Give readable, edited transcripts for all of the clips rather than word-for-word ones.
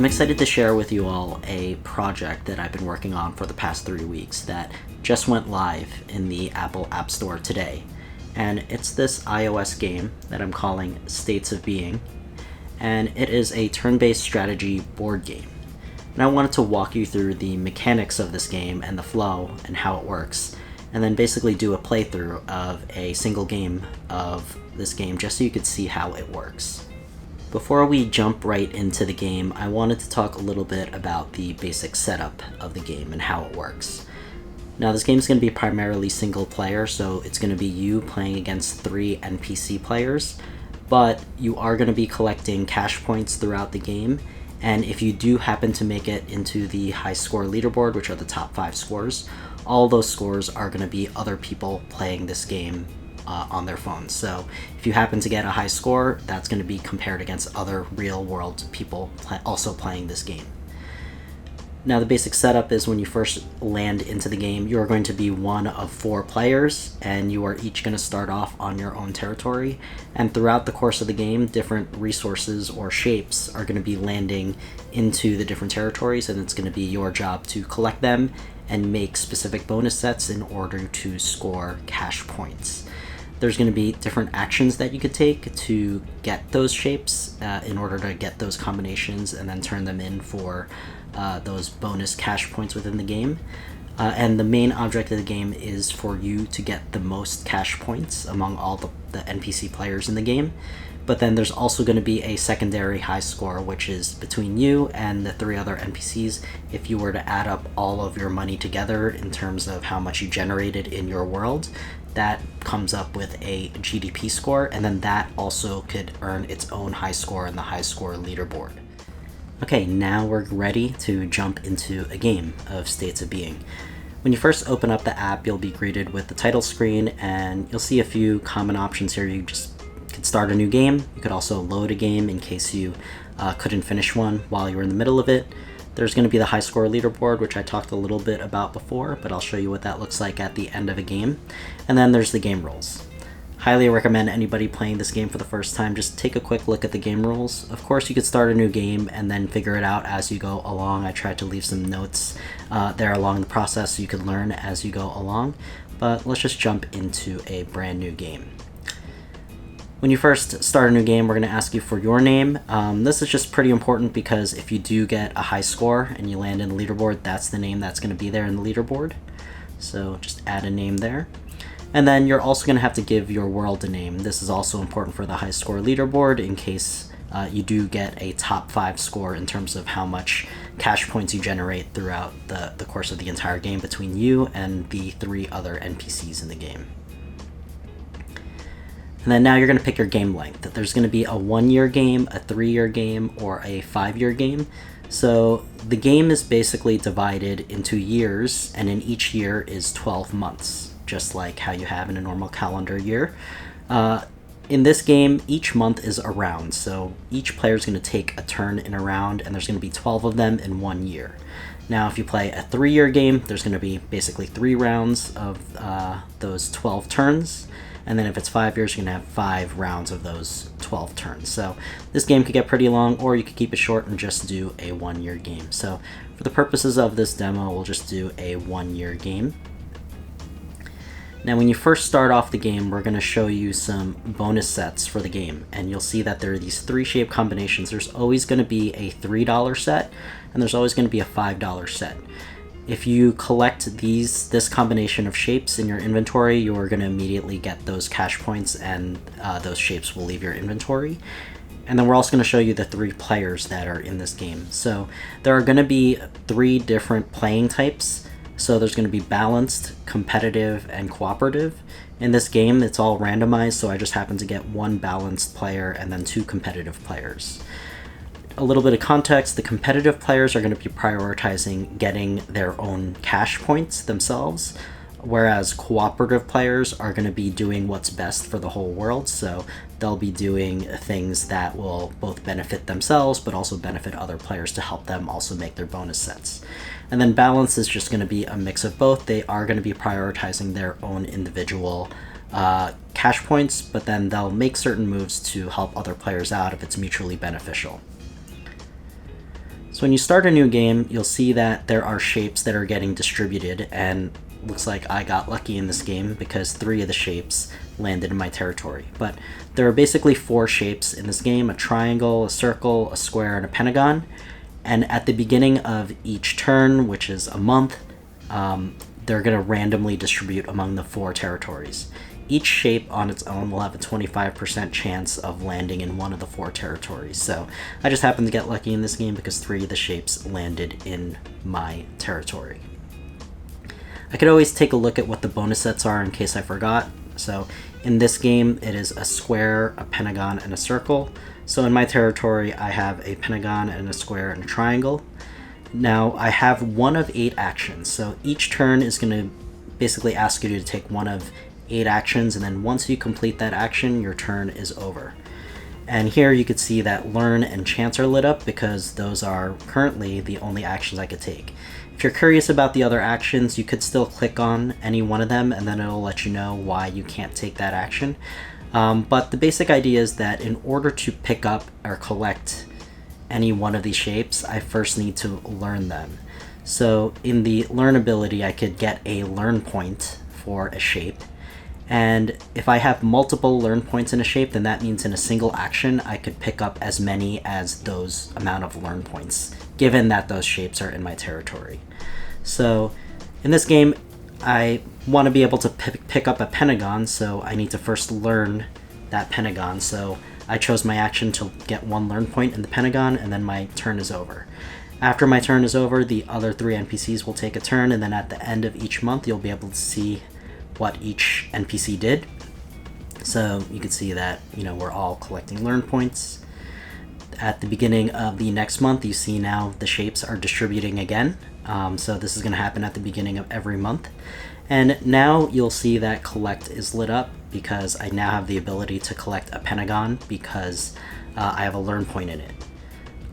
I'm excited to share with you all a project that I've been working on for the past 3 weeks that just went live in the Apple App Store today. And it's this iOS game that I'm calling States of Being, and it is a turn-based strategy board game. And I wanted to walk you through the mechanics of this game and the flow and how it works, and then basically do a playthrough of a single game of this game just so you could see how it works. Before we jump right into the game, I wanted to talk a little bit about the basic setup of the game and how it works. Now, this game is going to be primarily single player, so it's going to be you playing against 3 NPC players, but you are going to be collecting cash points throughout the game, and if you do happen to make it into the high score leaderboard, which are the top 5 scores, all those scores are going to be other people playing this game on their phones. So if you happen to get a high score, that's going to be compared against other real-world people also playing this game. Now, the basic setup is when you first land into the game, you are going to be one of 4 players, and you are each going to start off on your own territory. And throughout the course of the game, different resources or shapes are going to be landing into the different territories, and it's going to be your job to collect them and make specific bonus sets in order to score cash points. There's going to be different actions that you could take to get those shapes in order to get those combinations and then turn them in for those bonus cash points within the game. And the main object of the game is for you to get the most cash points among all the NPC players in the game. But then there's also going to be a secondary high score, which is between you and the 3 other NPCs. If you were to add up all of your money together in terms of how much you generated in your world, that comes up with a GDP score, and then that also could earn its own high score in the high score leaderboard. Okay, now we're ready to jump into a game of States of Being. When you first open up the app, you'll be greeted with the title screen, and you'll see a few common options here. You just could start a new game. You could also load a game in case you couldn't finish one while you were in the middle of it. There's going to be the high score leaderboard, which I talked a little bit about before, but I'll show you what that looks like at the end of a game. And then there's the game rules. Highly recommend anybody playing this game for the first time just take a quick look at the game rules. Of course, you could start a new game and then figure it out as you go along. I tried to leave some notes there along the process so you could learn as you go along. But let's just jump into a brand new game. When you first start a new game, we're going to ask you for your name. This is just pretty important because if you do get a high score and you land in the leaderboard, that's the name that's going to be there in the leaderboard. So just add a name there. And then you're also going to have to give your world a name. This is also important for the high score leaderboard in case you do get a top 5 score in terms of how much cash points you generate throughout the course of the entire game between you and the 3 other NPCs in the game. And then now you're going to pick your game length. There's going to be a 1-year game, a 3-year game, or a 5-year game. So the game is basically divided into years, and in each year is 12 months, just like how you have in a normal calendar year. In this game, each month is a round, so each player is going to take a turn in a round, and there's going to be 12 of them in 1 year. Now, if you play a 3-year game, there's going to be basically 3 rounds of those 12 turns. And then if it's 5 years, you're going to have 5 rounds of those 12 turns. So this game could get pretty long, or you could keep it short and just do a 1-year game. So for the purposes of this demo, we'll just do a 1-year game. Now, when you first start off the game, we're going to show you some bonus sets for the game. And you'll see that there are these 3 shape combinations. There's always going to be a $3 set, and there's always going to be a $5 set. If you collect this combination of shapes in your inventory, you're going to immediately get those cash points, and those shapes will leave your inventory. And then we're also going to show you the 3 players that are in this game. So there are going to be 3 different playing types. So there's going to be balanced, competitive, and cooperative. In this game, it's all randomized, so I just happen to get 1 balanced player and then 2 competitive players. A little bit of context, the competitive players are going to be prioritizing getting their own cash points themselves, whereas cooperative players are going to be doing what's best for the whole world, so they'll be doing things that will both benefit themselves but also benefit other players to help them also make their bonus sets. And then balance is just going to be a mix of both. They are going to be prioritizing their own individual cash points, but then they'll make certain moves to help other players out if it's mutually beneficial. So So when you start a new game, you'll see that there are shapes that are getting distributed, and looks like I got lucky in this game because 3 of the shapes landed in my territory. But there are basically 4 shapes in this game: a triangle, a circle, a square, and a pentagon. And at the beginning of each turn, which is a month, they're going to randomly distribute among the 4 territories. Each shape on its own will have a 25% chance of landing in one of the 4 territories. So I just happened to get lucky in this game because 3 of the shapes landed in my territory. I could always take a look at what the bonus sets are in case I forgot. So in this game, it is a square, a pentagon, and a circle. So in my territory, I have a pentagon and a square and a triangle. Now I have 1 of 8 actions. So each turn is going to basically ask you to take 1 of 8 actions, and then once you complete that action, your turn is over. And here you could see that learn and chance are lit up because those are currently the only actions I could take. If you're curious about the other actions, you could still click on any one of them and then it'll let you know why you can't take that action. But the basic idea is that in order to pick up or collect any one of these shapes, I first need to learn them. So in the learn ability, I could get a learn point for a shape. And if I have multiple learn points in a shape, then that means in a single action, I could pick up as many as those amount of learn points, given that those shapes are in my territory. So in this game, I want to be able to pick up a pentagon, so I need to first learn that pentagon. So I chose my action to get 1 learn point in the pentagon, and then my turn is over. After my turn is over, the other 3 NPCs will take a turn, and then at the end of each month, you'll be able to see what each NPC did. So you can see that, we're all collecting learn points. At the beginning of the next month, you see now the shapes are distributing again. So this is going to happen at the beginning of every month. And now you'll see that collect is lit up because I now have the ability to collect a pentagon because I have a learn point in it.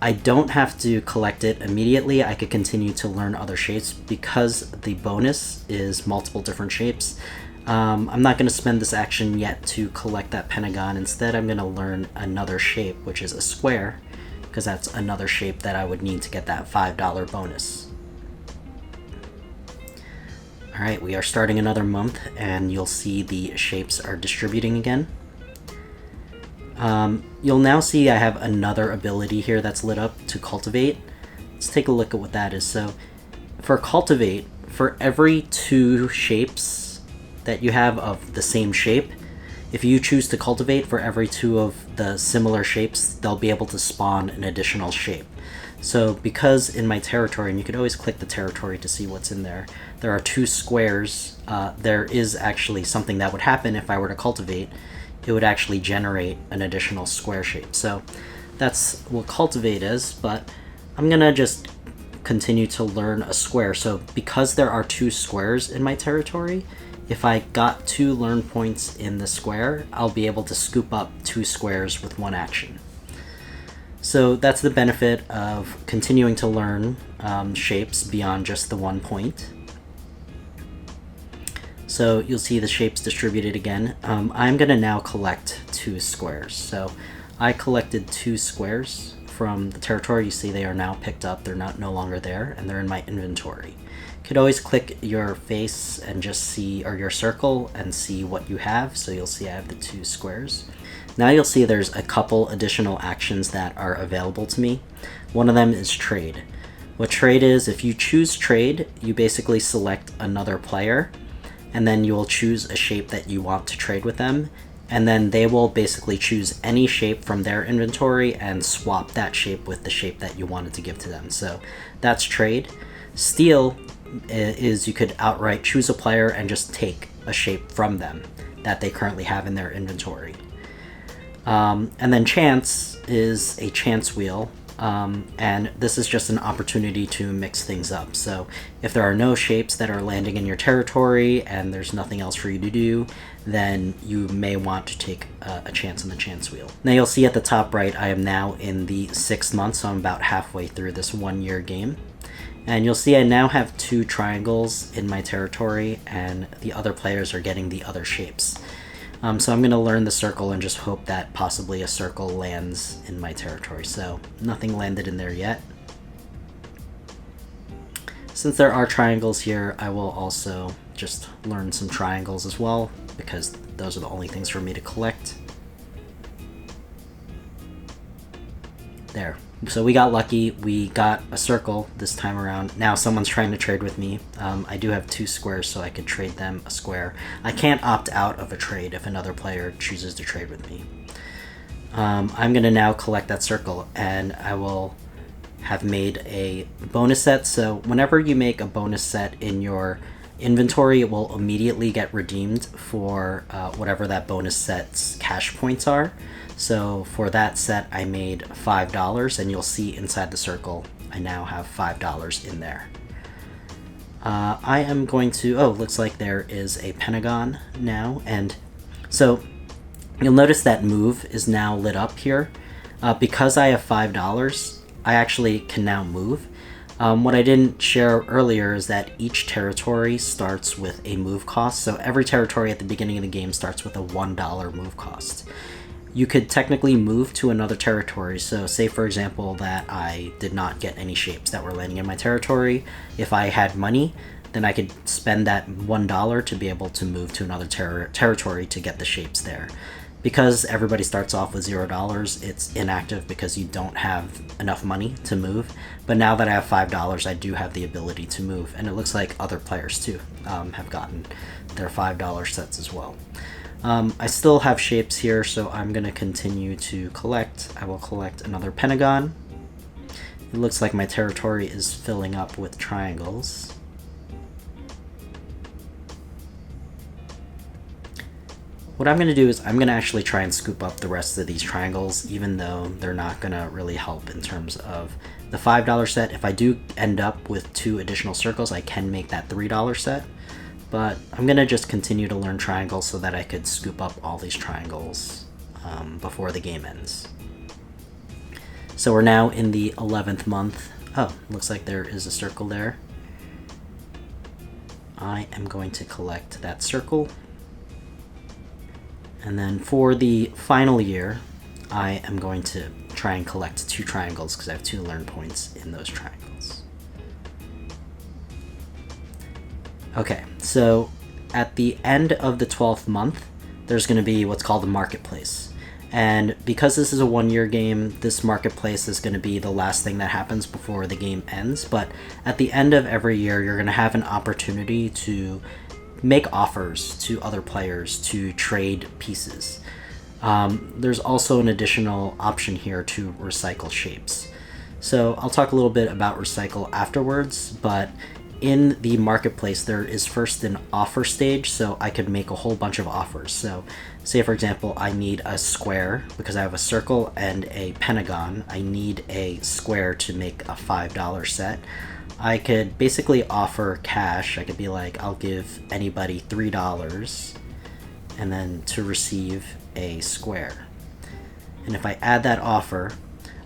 I don't have to collect it immediately. I could continue to learn other shapes because the bonus is multiple different shapes. I'm not going to spend this action yet to collect that pentagon. Instead, I'm going to learn another shape, which is a square, because that's another shape that I would need to get that $5 bonus. Alright, we are starting another month, and you'll see the shapes are distributing again. You'll now see I have another ability here that's lit up to cultivate. Let's take a look at what that is. So for cultivate, for every 2 shapes that you have of the same shape, if you choose to cultivate for every 2 of the similar shapes, they'll be able to spawn an additional shape. So because in my territory, and you could always click the territory to see what's in there, there are 2 squares. There is actually something that would happen if I were to cultivate. It would actually generate an additional square shape. So that's what cultivate is, but I'm gonna just continue to learn a square. So because there are 2 squares in my territory, if I got 2 learn points in the square, I'll be able to scoop up 2 squares with 1 action. So that's the benefit of continuing to learn shapes beyond just the 1 point. So you'll see the shapes distributed again. I'm going to now collect 2 squares. So I collected 2 squares from the territory. You see they are now picked up. They're no longer there, and they're in my inventory. You could always click your face and just see, or your circle, and see what you have. So you'll see I have the 2 squares. Now you'll see there's a couple additional actions that are available to me. One of them is trade. What trade is, if you choose trade, you basically select another player, and then you will choose a shape that you want to trade with them, and then they will basically choose any shape from their inventory and swap that shape with the shape that you wanted to give to them. So that's trade. Steal is you could outright choose a player and just take a shape from them that they currently have in their inventory. And then chance is a chance wheel. And this is just an opportunity to mix things up. So if there are no shapes that are landing in your territory and there's nothing else for you to do, then you may want to take a chance on the chance wheel. Now you'll see at the top right, I am now in the 6th month, so I'm about halfway through this 1-year game. And you'll see I now have 2 triangles in my territory, and the other players are getting the other shapes. So I'm going to learn the circle and just hope that possibly a circle lands in my territory. So nothing landed in there yet. Since there are triangles here, I will also just learn some triangles as well, because those are the only things for me to collect. There. So we got lucky, we got a circle this time around. Now someone's trying to trade with me. I do have 2 squares, so I could trade them a square. I can't opt out of a trade if another player chooses to trade with me. I'm going to now collect that circle, and I will have made a bonus set. So whenever you make a bonus set in your inventory, it will immediately get redeemed for whatever that bonus set's cash points are. So for that set, I made $5, and you'll see inside the circle, I now have $5 in there. I am going to, looks like there is a pentagon now, and so you'll notice that move is now lit up here. Because I have $5, I actually can now move. What I didn't share earlier is that each territory starts with a move cost, so every territory at the beginning of the game starts with a $1 move cost. You could technically move to another territory, so say for example that I did not get any shapes that were landing in my territory. If I had money, then I could spend that $1 to be able to move to another territory to get the shapes there. Because everybody starts off with $0, it's inactive because you don't have enough money to move. But now that I have $5, I do have the ability to move, and it looks like other players too have gotten their $5 sets as well. I still have shapes here, so I'm going to continue to collect. I will collect another pentagon. It looks like my territory is filling up with triangles. What I'm going to do is I'm going to actually try and scoop up the rest of these triangles, even though they're not going to really help in terms of the $5 set. If I do end up with 2 additional circles, I can make that $3 set. But I'm going to just continue to learn triangles so that I could scoop up all these triangles before the game ends. So we're now in the 11th month. Oh, looks like there is a circle there. I am going to collect that circle. And then for the final year, I am going to try and collect 2 triangles because I have 2 learn points in those triangles. Okay, so at the end of the 12th month, there's going to be what's called a marketplace. And because this is a 1-year game, this marketplace is going to be the last thing that happens before the game ends. But at the end of every year, you're going to have an opportunity to make offers to other players to trade pieces. There's also an additional option here to recycle shapes. So I'll talk a little bit about recycle afterwards, but in the marketplace there is first an offer stage, so I could make a whole bunch of offers. So say for example I need a square because I have a circle and a pentagon. I need a square to make a $5 set. I could basically offer cash. I could be like, I'll give anybody $3 and then to receive a square. And if I add that offer,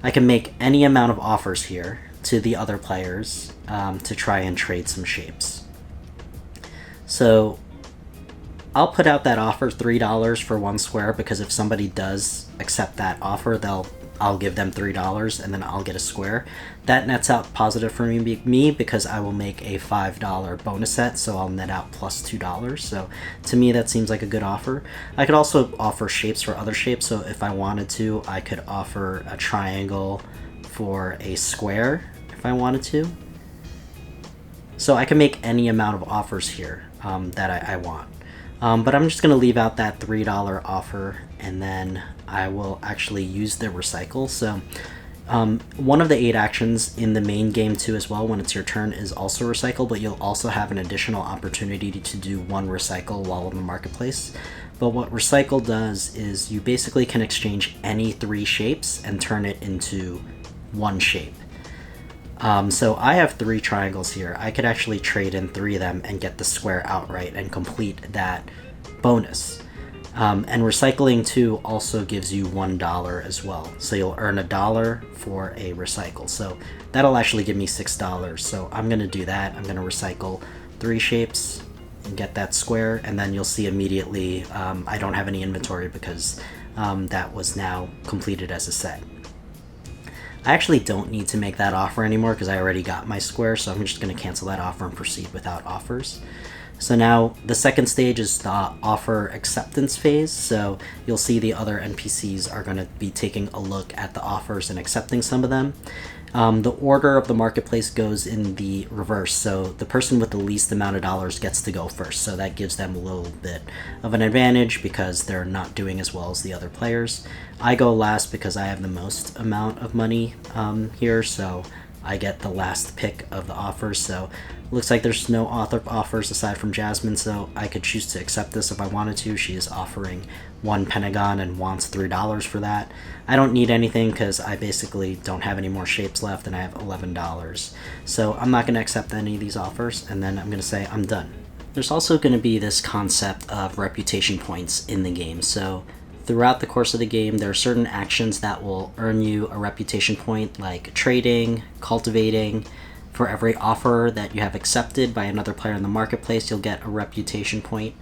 I can make any amount of offers here to the other players to try and trade some shapes. So I'll put out that offer, $3 for 1 square, because if somebody does accept that offer, I'll give them $3 and then I'll get a square. That nets out positive for me because I will make a $5 bonus set, so I'll net out plus $2. So to me that seems like a good offer. I could also offer shapes for other shapes, so if I wanted to, I could offer a triangle for a square if I wanted to. So I can make any amount of offers here that I want. But I'm just going to leave out that $3 offer, and then I will actually use the recycle. So one of the 8 actions in the main game too as well when it's your turn is also recycle, but you'll also have an additional opportunity to do 1 recycle while in the marketplace. But what recycle does is you basically can exchange any 3 shapes and turn it into 1 shape. So I have 3 triangles here. I could actually trade in 3 of them and get the square outright and complete that bonus. And recycling too also gives you $1 as well. So you'll earn $1 for a recycle. So that'll actually give me $6. So I'm going to do that. I'm going to recycle 3 shapes and get that square. And then you'll see immediately I don't have any inventory because that was now completed as a set. I actually don't need to make that offer anymore because I already got my square, so I'm just going to cancel that offer and proceed without offers. So now the second stage is the offer acceptance phase. So you'll see the other NPCs are going to be taking a look at the offers and accepting some of them. The order of the marketplace goes in the reverse. So the person with the least amount of dollars gets to go first. So that gives them a little bit of an advantage because they're not doing as well as the other players. I go last because I have the most amount of money here. So I get the last pick of the offers. So it looks like there's no author offers aside from Jasmine, so I could choose to accept this if I wanted to. She is offering 1 pentagon and wants $3 for that. I don't need anything because I basically don't have any more shapes left and I have $11. So I'm not going to accept any of these offers, and then I'm going to say I'm done. There's also going to be this concept of reputation points in the game. So throughout the course of the game, there are certain actions that will earn you a reputation point, like trading, cultivating. For every offer that you have accepted by another player in the marketplace, you'll get a reputation point.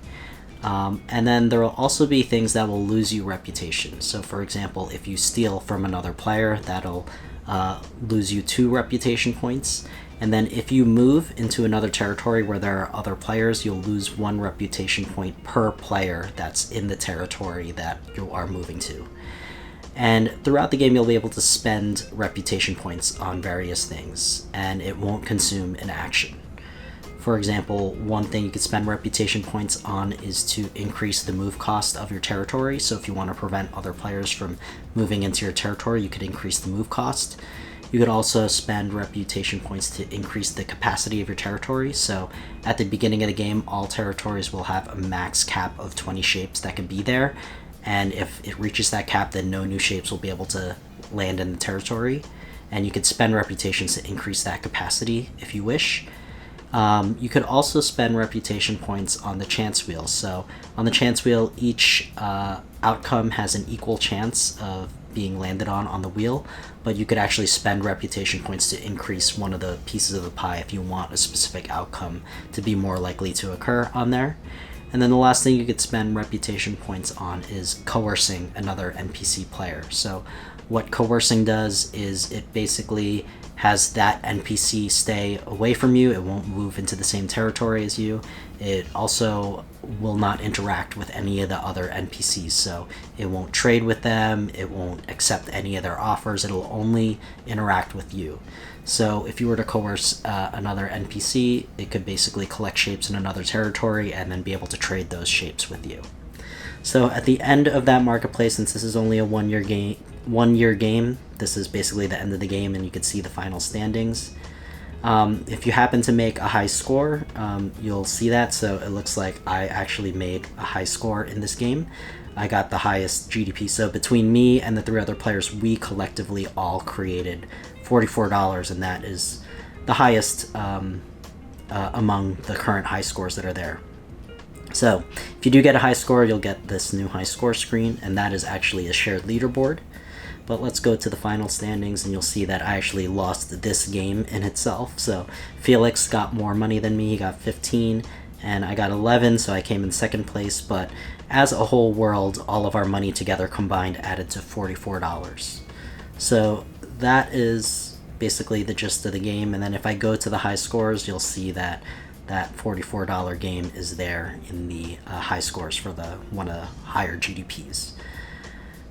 And then there will also be things that will lose you reputation. So for example, if you steal from another player, that'll lose you 2 reputation points. And then if you move into another territory where there are other players, you'll lose 1 reputation point per player that's in the territory that you are moving to. And throughout the game, you'll be able to spend reputation points on various things, and it won't consume an action. For example, one thing you could spend reputation points on is to increase the move cost of your territory. So if you want to prevent other players from moving into your territory, you could increase the move cost. You could also spend reputation points to increase the capacity of your territory. So at the beginning of the game, all territories will have a max cap of 20 shapes that can be there. And if it reaches that cap, then no new shapes will be able to land in the territory. And you could spend reputations to increase that capacity if you wish. You could also spend reputation points on the chance wheel. So on the chance wheel, each outcome has an equal chance of being landed on the wheel, but you could actually spend reputation points to increase one of the pieces of the pie if you want a specific outcome to be more likely to occur on there. And then the last thing you could spend reputation points on is coercing another NPC player. So what coercing does is it basically has that NPC stay away from you. It won't move into the same territory as you. It also will not interact with any of the other NPCs. So it won't trade with them. It won't accept any of their offers. It'll only interact with you. So if you were to coerce another NPC, it could basically collect shapes in another territory and then be able to trade those shapes with you. So at the end of that marketplace, since this is only a one-year game, this is basically the end of the game, and you can see the final standings. If you happen to make a high score, you'll see that. So it looks like I actually made a high score in this game. I got the highest GDP. So between me and the 3 other players, we collectively all created $44, and that is the highest among the current high scores that are there. So if you do get a high score, you'll get this new high score screen, and that is actually a shared leaderboard. But let's go to the final standings, and you'll see that I actually lost this game in itself. So Felix got more money than me. He got 15, and I got 11, so I came in second place. But as a whole world, all of our money together combined added to $44. So that is basically the gist of the game. And then if I go to the high scores, you'll see that that $44 game is there in the high scores for the one of the higher GDPs.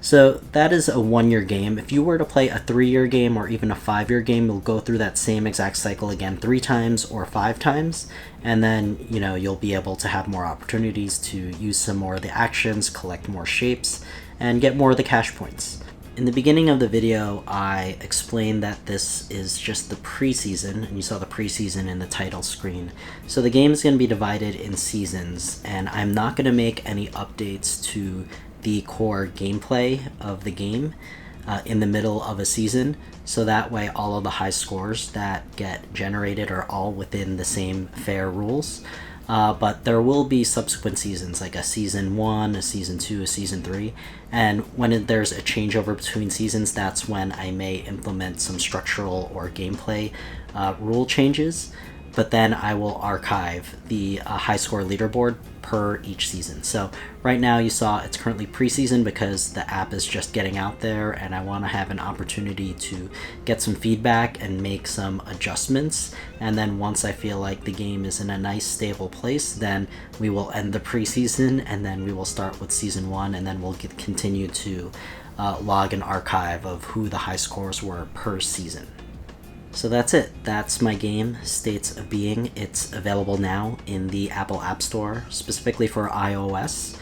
So that is a 1-year game. If you were to play a 3-year game or even a 5-year game, you'll go through that same exact cycle again 3 times or 5 times, and then you'll be able to have more opportunities to use some more of the actions, collect more shapes, and get more of the cash points. In the beginning of the video, I explained that this is just the preseason, and you saw the preseason in the title screen. So the game is going to be divided in seasons, and I'm not going to make any updates to the core gameplay of the game in the middle of a season, so that way all of the high scores that get generated are all within the same fair rules. But there will be subsequent seasons, like a season 1, a season 2, a season 3, and when there's a changeover between seasons, that's when I may implement some structural or gameplay rule changes. but then I will archive the high score leaderboard per each season. So right now you saw it's currently preseason because the app is just getting out there, and I want to have an opportunity to get some feedback and make some adjustments. And then once I feel like the game is in a nice stable place, then we will end the preseason, and then we will start with season 1, and then we'll continue to log an archive of who the high scores were per season. So that's it. That's my game, States of Being. It's available now in the Apple App Store, specifically for iOS.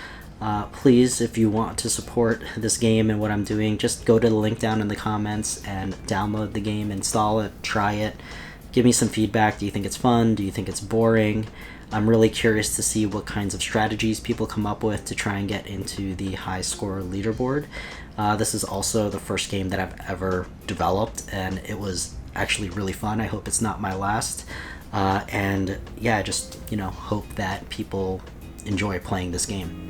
Please, if you want to support this game and what I'm doing, just go to the link down in the comments and download the game, install it, try it. Give me some feedback. Do you think it's fun? Do you think it's boring? I'm really curious to see what kinds of strategies people come up with to try and get into the high score leaderboard. This is also the first game that I've ever developed, and it was actually really fun. I hope it's not my last. And yeah, I just, hope that people enjoy playing this game.